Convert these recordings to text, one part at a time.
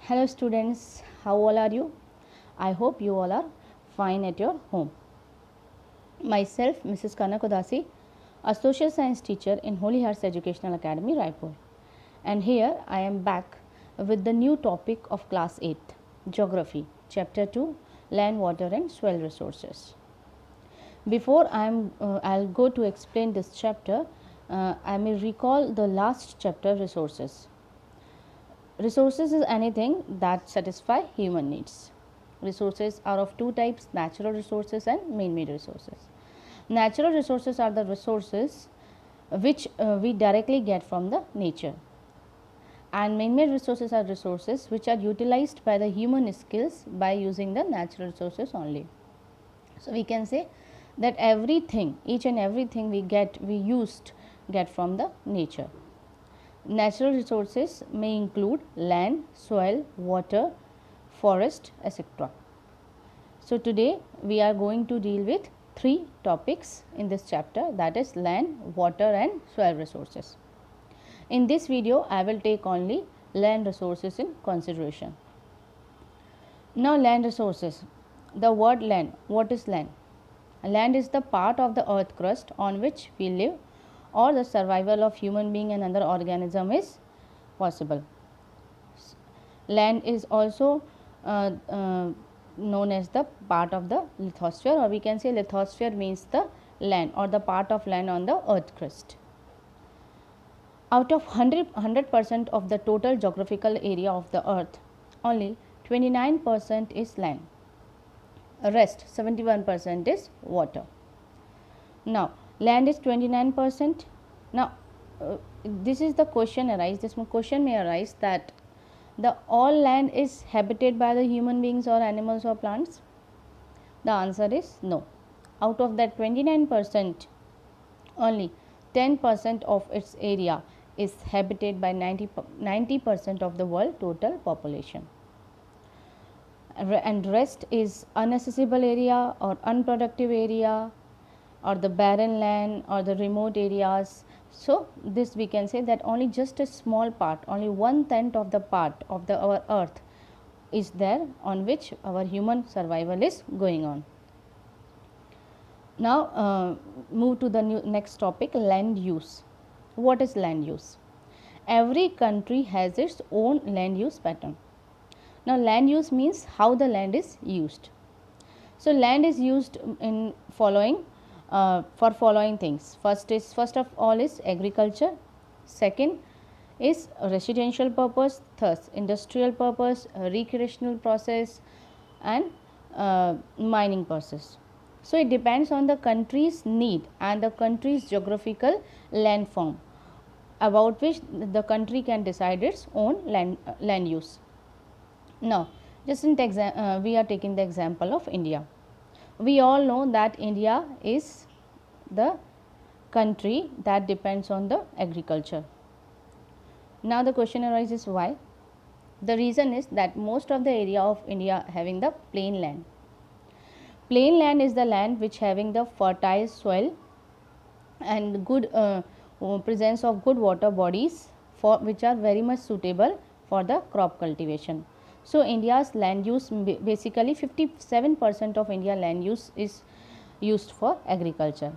Hello students, how all are you? I hope you all are fine at your home. Myself, Mrs. Kanak Udasi, a social science teacher in Holy Hearts Educational Academy, Raipur. And here I am back with the new topic of class 8, Geography, chapter 2, Land, Water and Soil Resources. Before I'll go to explain this chapter, I may recall the last chapter, Resources. Resources is anything that satisfy human needs. Resources are of two types, natural resources and man-made resources. Natural resources are the resources which we directly get from the nature, and man-made resources are resources which are utilized by the human skills by using the natural resources only. So we can say that everything, each and everything we get from the nature. Natural resources may include land, soil, water, forest, etc. So today we are going to deal with three topics in this chapter, that is land, water and soil resources. In this video I will take only land resources in consideration. Now land resources. The word land, what is land? Land is the part of the earth crust on which we live or the survival of human being and other organism is possible. Land is also known as the part of the lithosphere, or we can say lithosphere means the land or the part of land on the earth crust. Out of 100% of the total geographical area of the earth, only 29% is land. Rest 71% is water. Now land is 29%. Now this is the question arise, this question may arise that the all land is habited by the human beings or animals or plants. The answer is no. Out of that 29%, only 10% of its area is habited by 90% of the world total population, and rest is inaccessible area or unproductive area or the barren land or the remote areas. So this we can say that only just a small part, only 1/10 of the part of our earth is there on which our human survival is going on. Now move to the next topic, land use. What is land use? Every country has its own land use pattern. Now land use means how the land is used. So land is used in following for following things. First of all is agriculture, second is residential purpose, thus industrial purpose, recreational process and mining process. So it depends on the country's need and the country's geographical land form, about which the country can decide its own land use. Now just we are taking the example of India. We all know that India is the country that depends on the agriculture. Now the question arises why? The reason is that most of the area of India having the plain land. Plain land is the land which having the fertile soil and good presence of good water bodies for which are very much suitable for the crop cultivation. So India's land use, basically 57% of India land use is used for agriculture.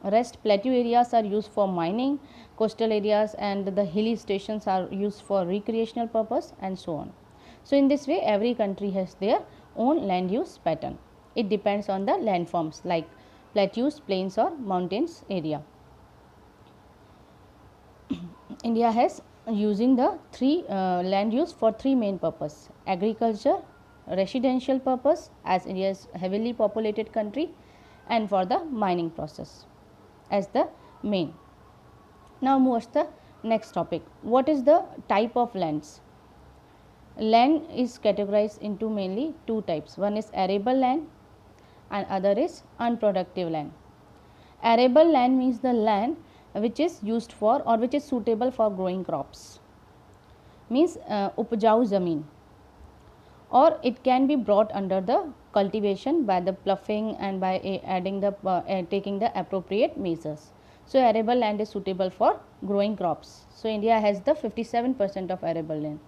Rest plateau areas are used for mining, coastal areas and the hilly stations are used for recreational purpose and so on. So in this way every country has their own land use pattern. It depends on the landforms like plateaus, plains or mountains area. India has using the three land use for three main purpose: agriculture, residential purpose as India is heavily populated country, and for the mining process as the main. Now move to the next topic. What is the type of lands? Land is categorized into mainly two types. One is arable land and other is unproductive land. Arable land means the land which is used for or which is suitable for growing crops, means upjau zameen, or it can be brought under the cultivation by the ploughing and by adding the taking the appropriate measures. So arable land is suitable for growing crops. So India has the 57% of arable land.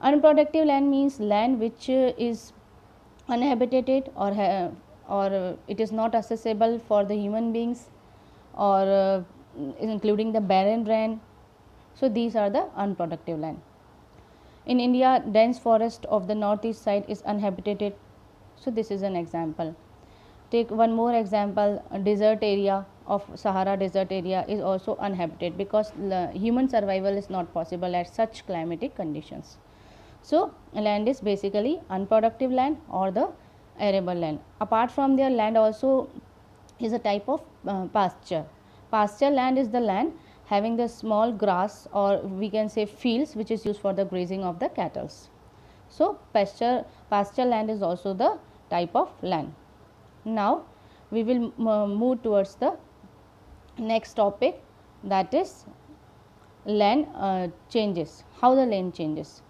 Unproductive land means land which is uninhabited or it is not accessible for the human beings, or including the barren land. So these are the unproductive land. In India, dense forest of the northeast side is uninhabited. So this is an example. Take one more example, a desert area of Sahara desert area is also uninhabited because human survival is not possible at such climatic conditions. So land is basically unproductive land or the arable land. Apart from their land also is a type of pasture. Pasture land is the land having the small grass, or we can say fields, which is used for the grazing of the cattle. So pasture land is also the type of land. Now we will move towards the next topic, that is land changes. How the land changes.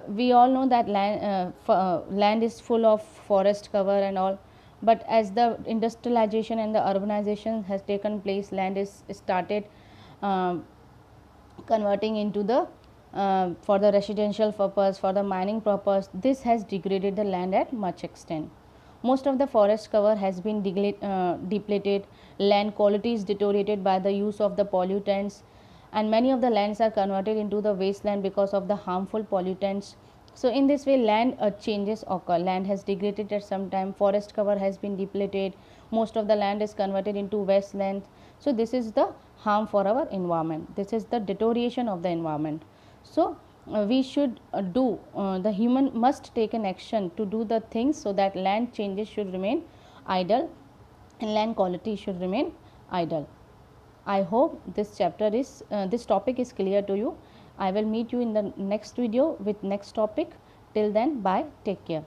We all know that land is full of forest cover and all, but as the industrialization and the urbanization has taken place, land is started converting into the for the residential purpose, for the mining purpose. This has degraded the land at much extent. Most of the forest cover has been depleted, land quality is deteriorated by the use of the pollutants, and many of the lands are converted into the wasteland because of the harmful pollutants. So in this way land changes occur. Land has degraded at some time, forest cover has been depleted, most of the land is converted into wasteland. So this is the harm for our environment, this is the deterioration of the environment. So we should the human must take an action to do the things so that land changes should remain idle and land quality should remain idle. I hope this topic is clear to you. I will meet you in the next video with next topic. Till then, bye, take care.